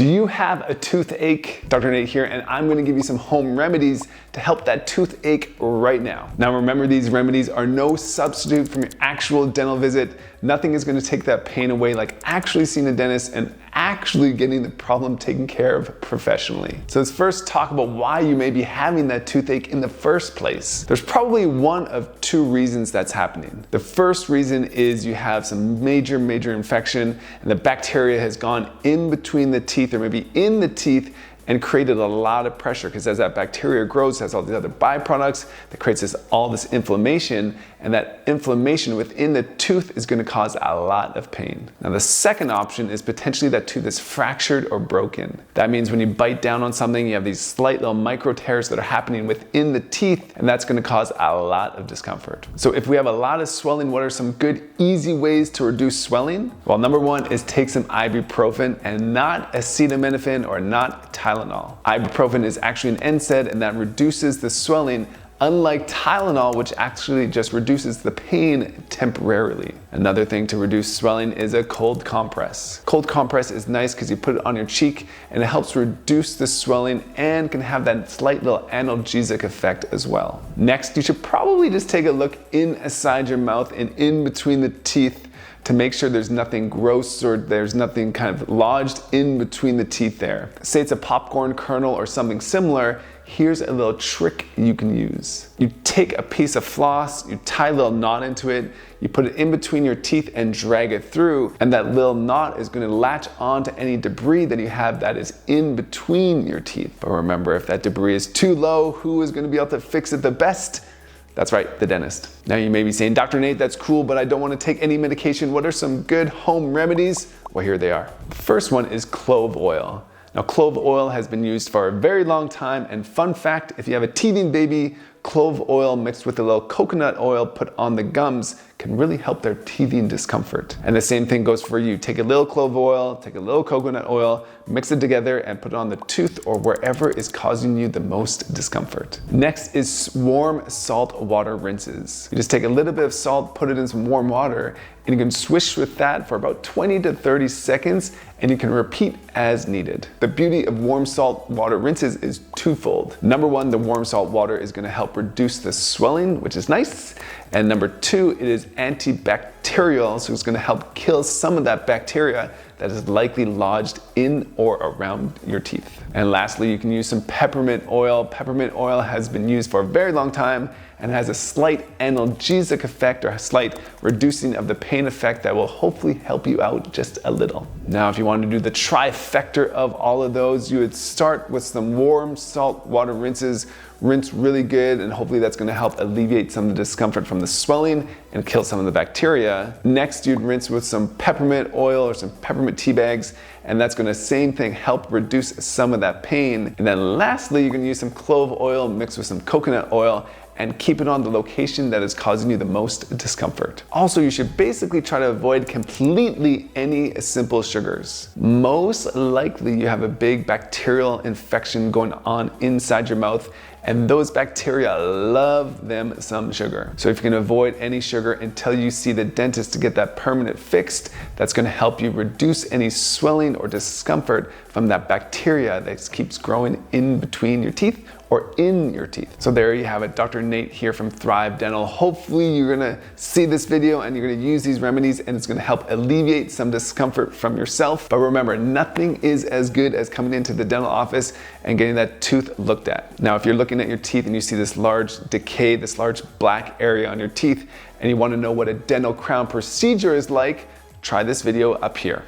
Do you have a toothache? Dr. Nate here, and I'm gonna give you some home remedies to help that toothache right now. Now remember, these remedies are no substitute from your actual dental visit. Nothing is gonna take that pain away like actually seeing a dentist and actually getting the problem taken care of professionally. So let's first talk about why you may be having that toothache in the first place. There's probably one of two reasons that's happening. The first reason is you have some major infection and the bacteria has gone in between the teeth or maybe in the teeth and created a lot of pressure, because as that bacteria grows, it has all these other byproducts that creates all this inflammation, and that inflammation within the tooth is going to cause a lot of pain. Now the second option is potentially that tooth is fractured or broken. That means when you bite down on something, you have these slight little micro tears that are happening within the teeth, and that's going to cause a lot of discomfort. So if we have a lot of swelling, what are some good easy ways to reduce swelling? Well, number one is take some ibuprofen and not acetaminophen or not Tylenol. Ibuprofen is actually an NSAID, and that reduces the swelling, unlike Tylenol, which actually just reduces the pain temporarily. Another thing to reduce swelling is a cold compress. Cold compress is nice because you put it on your cheek and it helps reduce the swelling and can have that slight little analgesic effect as well. Next, you should probably just take a look inside your mouth and in between the teeth to make sure there's nothing gross or there's nothing kind of lodged in between the teeth there. Say it's a popcorn kernel or something similar, here's a little trick you can use. You take a piece of floss, you tie a little knot into it, you put it in between your teeth and drag it through, and that little knot is going to latch onto any debris that you have that is in between your teeth. But remember, if that debris is too low, who is going to be able to fix it the best? That's right, the dentist. Now you may be saying, Dr. Nate, that's cool, but I don't want to take any medication. What are some good home remedies? Well, here they are. The first one is clove oil. Now, clove oil has been used for a very long time, and fun fact, if you have a teething baby, clove oil mixed with a little coconut oil put on the gums can really help their teething discomfort. And the same thing goes for you. Take a little clove oil, take a little coconut oil, mix it together and put it on the tooth or wherever is causing you the most discomfort. Next is warm salt water rinses. You just take a little bit of salt, put it in some warm water, and you can swish with that for about 20 to 30 seconds, and you can repeat as needed. The beauty of warm salt water rinses is twofold. Number one, the warm salt water is going to help reduce the swelling, which is nice. And number two, it is antibacterial, so it's going to help kill some of that bacteria that is likely lodged in or around your teeth. And lastly, you can use some peppermint oil. Peppermint oil has been used for a very long time and has a slight analgesic effect or a slight reducing of the pain effect that will hopefully help you out just a little. Now, if you want to do the trifecta of all of those, you would start with some warm salt water rinses. Rinse really good, and hopefully that's going to help alleviate some of the discomfort from the swelling and kill some of the bacteria. Next, you'd rinse with some peppermint oil or some peppermint tea bags, and that's going to, same thing, help reduce some of that pain. And then lastly, you can use some clove oil mixed with some coconut oil and keep it on the location that is causing you the most discomfort. Also, you should basically try to avoid completely any simple sugars. Most likely you have a big bacterial infection going on inside your mouth, and those bacteria love them some sugar. So if you can avoid any sugar until you see the dentist to get that permanent fixed, that's going to help you reduce any swelling or discomfort from that bacteria that keeps growing in between your teeth or in your teeth. So there you have it, Dr. Nate here from Thrive Dental. Hopefully you're gonna see this video and you're gonna use these remedies and it's gonna help alleviate some discomfort from yourself. But remember, nothing is as good as coming into the dental office and getting that tooth looked at. Now, if you're looking at your teeth and you see this large decay, this large black area on your teeth, and you wanna know what a dental crown procedure is like, try this video up here.